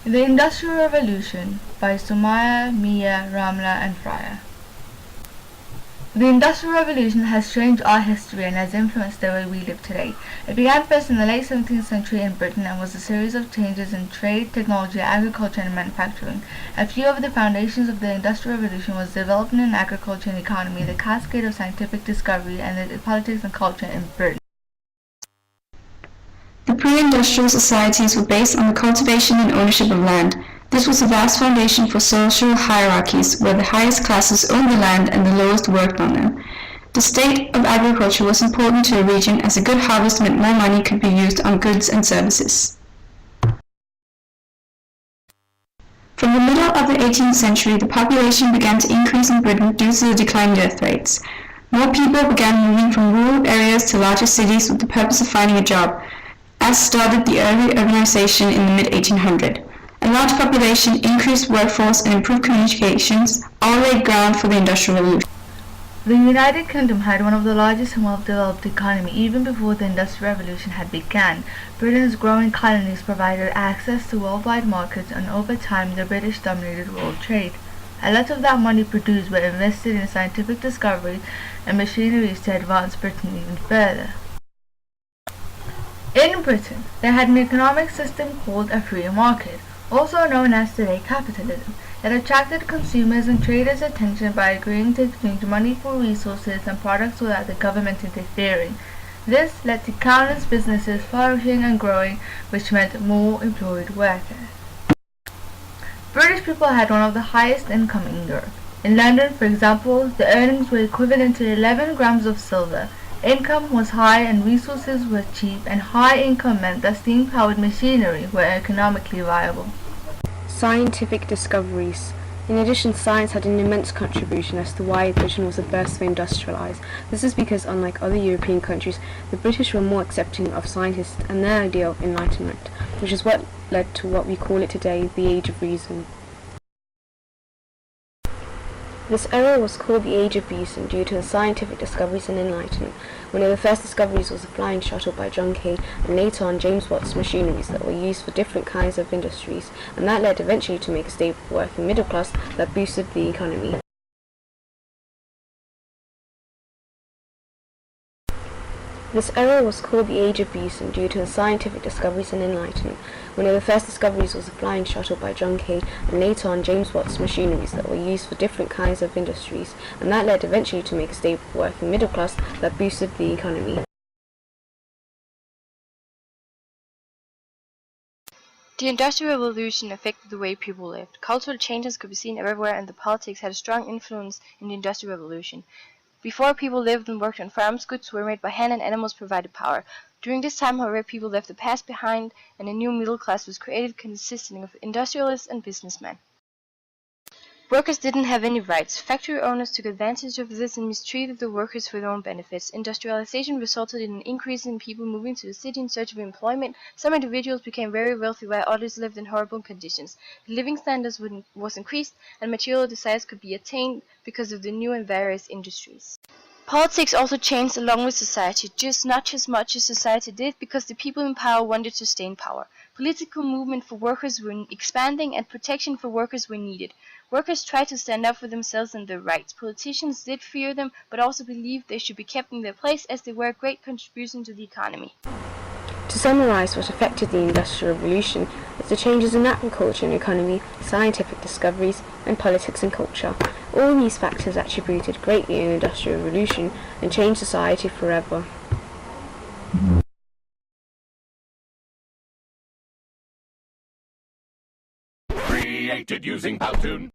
The Industrial Revolution by Sumaya, Mia, Ramla and Fryer. The Industrial Revolution has changed our history and has influenced the way we live today. It began first in the late 17th century in Britain and was a series of changes in trade, technology, agriculture and manufacturing. A few of the foundations of the Industrial Revolution was development in agriculture and economy, the cascade of scientific discovery, and the politics and culture in Britain. The pre-industrial societies were based on the cultivation and ownership of land. This was a vast foundation for social hierarchies, where the highest classes owned the land and the lowest worked on them. The state of agriculture was important to a region, as a good harvest meant more money could be used on goods and services. From the middle of the 18th century, the population began to increase in Britain due to the declining death rates. More people began moving from rural areas to larger cities with the purpose of finding a job, as started the early urbanization in the mid-1800s. A large population, increased workforce, and improved communications all laid ground for the Industrial Revolution. The United Kingdom had one of the largest and well-developed economy even before the Industrial Revolution had begun. Britain's growing colonies provided access to worldwide markets, and over time the British dominated world trade. A lot of that money produced were invested in scientific discoveries and machineries to advance Britain even further. In Britain, they had an economic system called a free market, also known as today capitalism. It attracted consumers and traders' attention by agreeing to exchange money for resources and products without the government interfering. This led to countless businesses flourishing and growing, which meant more employed workers. British people had one of the highest income in Europe. In London, for example, the earnings were equivalent to 11 grams of silver. Income was high and resources were cheap, and high income meant that steam-powered machinery were economically viable. Scientific discoveries. In addition, science had an immense contribution as to why Britain was the first to industrialize. This is because, unlike other European countries, the British were more accepting of scientists and their idea of enlightenment, which is what led to what we call it today, the Age of Reason. This era was called the Age of Reason due to the scientific discoveries and enlightenment. One of the first discoveries was the flying shuttle by John Kay, and later on James Watt's machineries that were used for different kinds of industries, and that led eventually to make a stable working middle class that boosted the economy. This era was called the Age of Reason due to the scientific discoveries and enlightenment. One of the first discoveries was the flying shuttle by John Kay, and later on James Watt's machineries that were used for different kinds of industries, and that led eventually to make a stable working middle class that boosted the economy. The Industrial Revolution affected the way people lived. Cultural changes could be seen everywhere, and the politics had a strong influence in the Industrial Revolution. Before, people lived and worked on farms, goods were made by hand, and animals provided power. During this time, however, people left the past behind, and a new middle class was created consisting of industrialists and businessmen. Workers didn't have any rights. Factory owners took advantage of this and mistreated the workers for their own benefits. Industrialization resulted in an increase in people moving to the city in search of employment. Some individuals became very wealthy while others lived in horrible conditions. The living standards was increased, and material desires could be attained because of the new and various industries. Politics also changed along with society, not as much as society did, because the people in power wanted to stay in power. Political movement for workers were expanding, and protection for workers were needed. Workers tried to stand up for themselves and their rights. Politicians did fear them, but also believed they should be kept in their place as they were a great contribution to the economy. To summarize what affected the Industrial Revolution is the changes in agriculture and economy, scientific discoveries, and politics and culture. All these factors attributed greatly in the Industrial Revolution and changed society forever. Created using Powtoon.